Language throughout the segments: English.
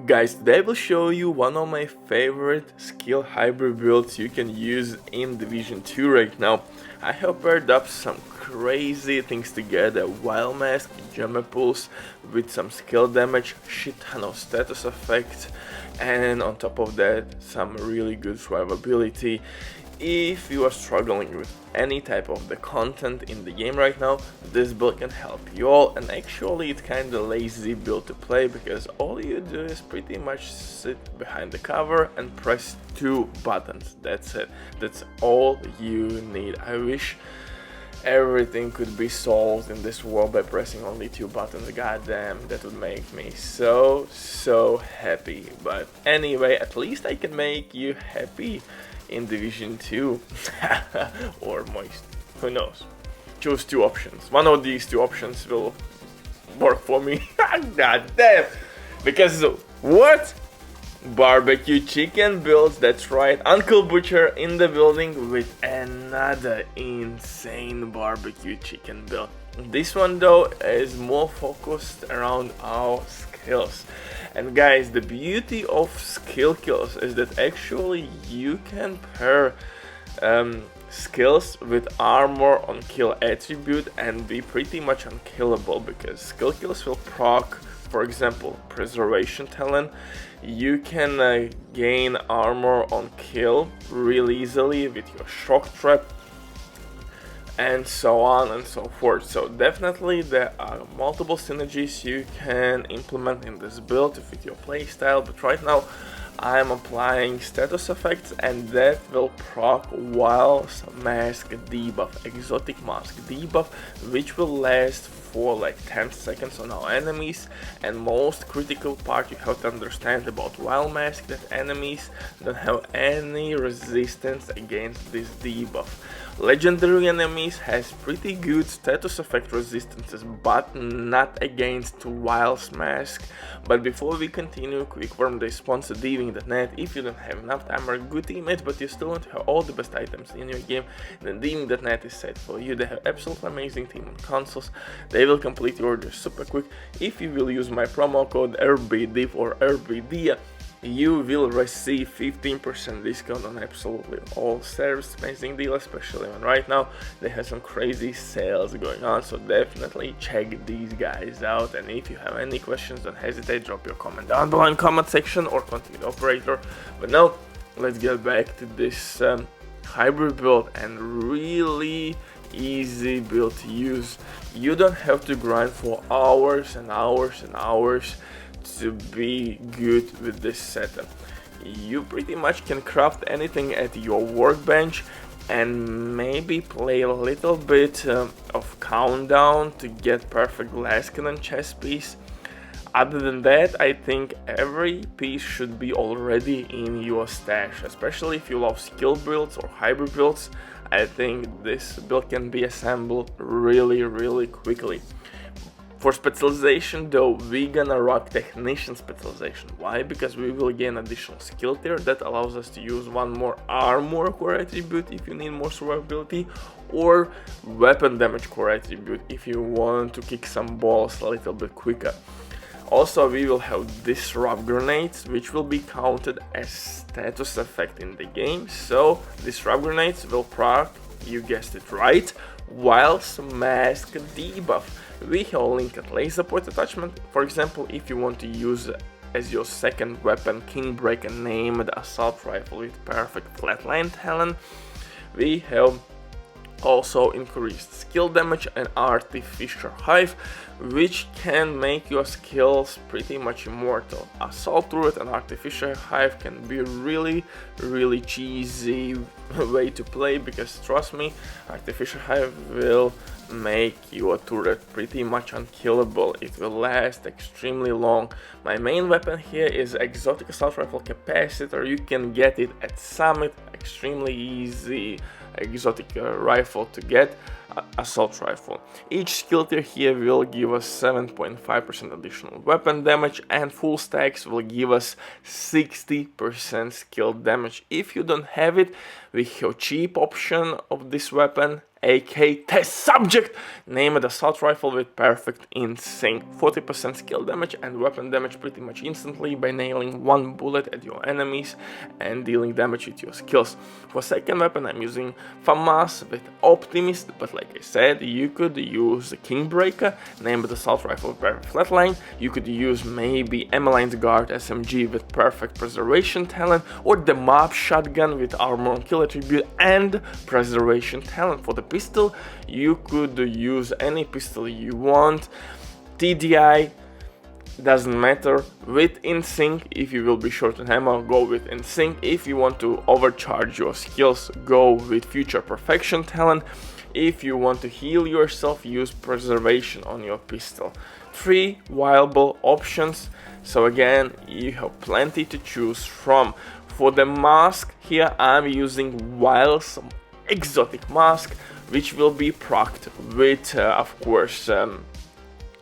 Guys, today I will show you one of my favorite skill hybrid builds you can use in Division 2 right now. I have paired up some crazy things together: Wild Mask, Gemma Pulse with some skill damage, shit ton of status effects, and on top of that some really good survivability. If you are struggling with any type of the content in the game right now, this build can help you all, and actually it's kinda lazy build to play because all you do is pretty much sit behind the cover and press 2 buttons. That's it. That's all you need. I wish everything could be solved in this world by pressing only 2 buttons. Goddamn, that would make me so happy. But anyway, at least I can make you happy in Division 2 or moist, who knows. Choose 2 options. One of these 2 options will work for me. God damn! Because what? Barbecue chicken builds, that's right, Uncle Butcher in the building with another insane barbecue chicken build. This one though is more focused around our skills. And guys, the beauty of skill kills is that actually you can pair skills with armor on kill attribute and be pretty much unkillable, because skill kills will proc, for example, preservation talent. You can gain armor on kill really easily with your shock trap, and so on and so forth. So definitely there are multiple synergies you can implement in this build to fit your playstyle, but right now I'm applying status effects, and that will proc Wild Mask debuff, exotic mask debuff, which will last for like 10 seconds on our enemies. And most critical part you have to understand about Wild Mask, that enemies don't have any resistance against this debuff. Legendary enemies has pretty good status effect resistances, but not against Wild Mask. But before we continue, quick word the sponsor Diving.net. If you don't have enough time or good teammates but you still want to have all the best items in your game, then Diving.net is set for you. They have absolutely amazing team on consoles. They will complete your order super quick. If you will use my promo code RBDIV or RBDIA, you will receive 15% discount on absolutely all servers. Amazing deal, especially when right now they have some crazy sales going on, so definitely check these guys out. And if you have any questions, don't hesitate, drop your comment down below in comment section or contact the operator. But now let's get back to this hybrid build, and really easy build to use. You don't have to grind for hours and hours and hours to be good with this setup. You pretty much can craft anything at your workbench and maybe play a little bit of countdown to get perfect blast cannon chest piece. Other than that, I think every piece should be already in your stash, especially if you love skill builds or hybrid builds. I think this build can be assembled really quickly. For specialization though, we gonna rock technician specialization. Why? Because we will gain additional skill tier that allows us to use one more armor core attribute if you need more survivability, or weapon damage core attribute if you want to kick some balls a little bit quicker. Also, we will have disrupt grenades, which will be counted as status effect in the game. So disrupt grenades will proc, you guessed it right, Wild Mask debuff. We have linked laser point attachment. For example, if you want to use as your second weapon Kingbreaker named assault rifle with perfect flatline talent, we have also increased skill damage and artificial hive, which can make your skills pretty much immortal. Assault turret and artificial hive can be really cheesy way to play, because trust me, artificial hive will make your turret pretty much unkillable. It will last extremely long. My main weapon here is exotic assault rifle Capacitor. You can get it at Summit, extremely easy exotic rifle to get, assault rifle. Each skill tier here will give us 7.5% additional weapon damage, and full stacks will give us 60% skill damage. If you don't have it, we have cheap option of this weapon aka test subject, named assault rifle with perfect in sync, 40% skill damage and weapon damage pretty much instantly by nailing one bullet at your enemies and dealing damage with your skills. For second weapon I'm using FAMAS with Optimist, but like I said, you could use the Kingbreaker, named assault rifle with perfect flatline. You could use maybe Emmeline's Guard SMG with perfect preservation talent, or the Mob shotgun with armor and kill attribute and preservation talent. For the pistol, you could use any pistol you want. TDI doesn't matter. With in sync, if you will be short on ammo, go with in sync. If you want to overcharge your skills, go with future perfection talent. If you want to heal yourself, use preservation on your pistol. 3 viable options, so again you have plenty to choose from. For the mask, here I'm using some exotic mask, which will be procced with of course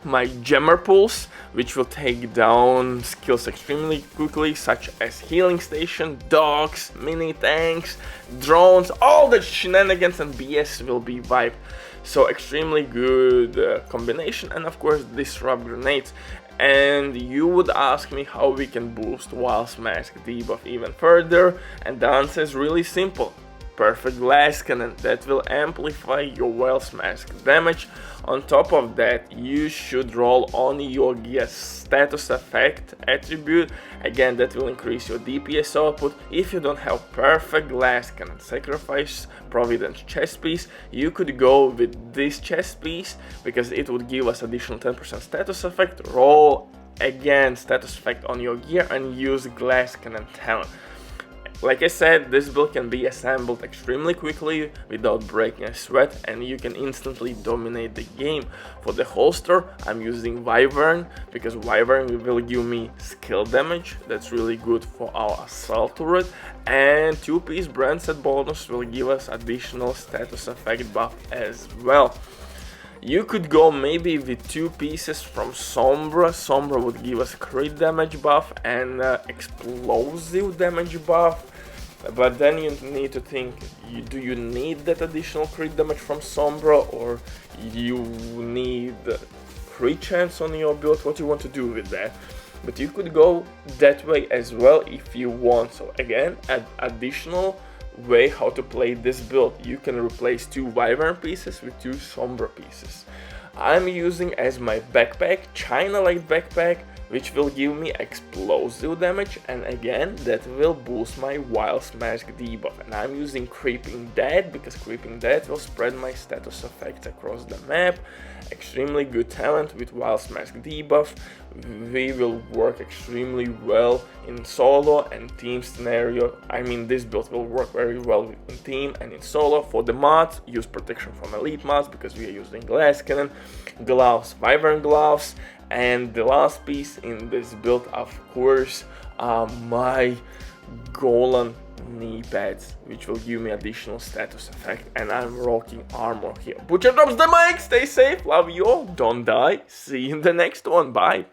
my Jammer Pulse, which will take down skills extremely quickly, such as healing station, dogs, mini tanks, drones, all the shenanigans and BS will be wiped. So extremely good combination, and of course disrupt grenades. And you would ask me how we can boost Wild's Mask debuff even further, and the answer is really simple. Perfect glass cannon that will amplify your Wild's Mask damage. On top of that, you should roll on your gear status effect attribute. Again, that will increase your DPS output. If you don't have perfect glass cannon sacrifice Providence chest piece, you could go with this chest piece because it would give us additional 10% status effect. Roll again status effect on your gear and use glass cannon talent. Like I said, this build can be assembled extremely quickly without breaking a sweat, and you can instantly dominate the game. For the holster, I'm using Wyvern because Wyvern will give me skill damage. That's really good for our assault turret, and 2-piece brand set bonus will give us additional status effect buff as well. You could go maybe with 2 pieces from Sombra. Sombra would give us crit damage buff and explosive damage buff. But then you need to think, do you need that additional crit damage from Sombra, or you need crit chance on your build? What you want to do with that? But you could go that way as well if you want. So again, add additional way how to play this build. You can replace 2 Wyvern pieces with 2 Sombra pieces. I'm using as my backpack China Light backpack, which will give me explosive damage, and again that will boost my Wild's Mask debuff. And I'm using Creeping Dead because Creeping Dead will spread my status effects across the map. Extremely good talent with Wild's Mask debuff. We will work extremely well in solo and team scenario. I mean, this build will work very well in team and in solo. For the mods, use protection from elite mods because we are using glass cannon, gloves, Wyvern gloves, and the last piece in this build, of course, are my Golan knee pads, which will give me additional status effect, and I'm rocking armor here. Butcher drops the mic, stay safe, love you all, don't die, see you in the next one, bye.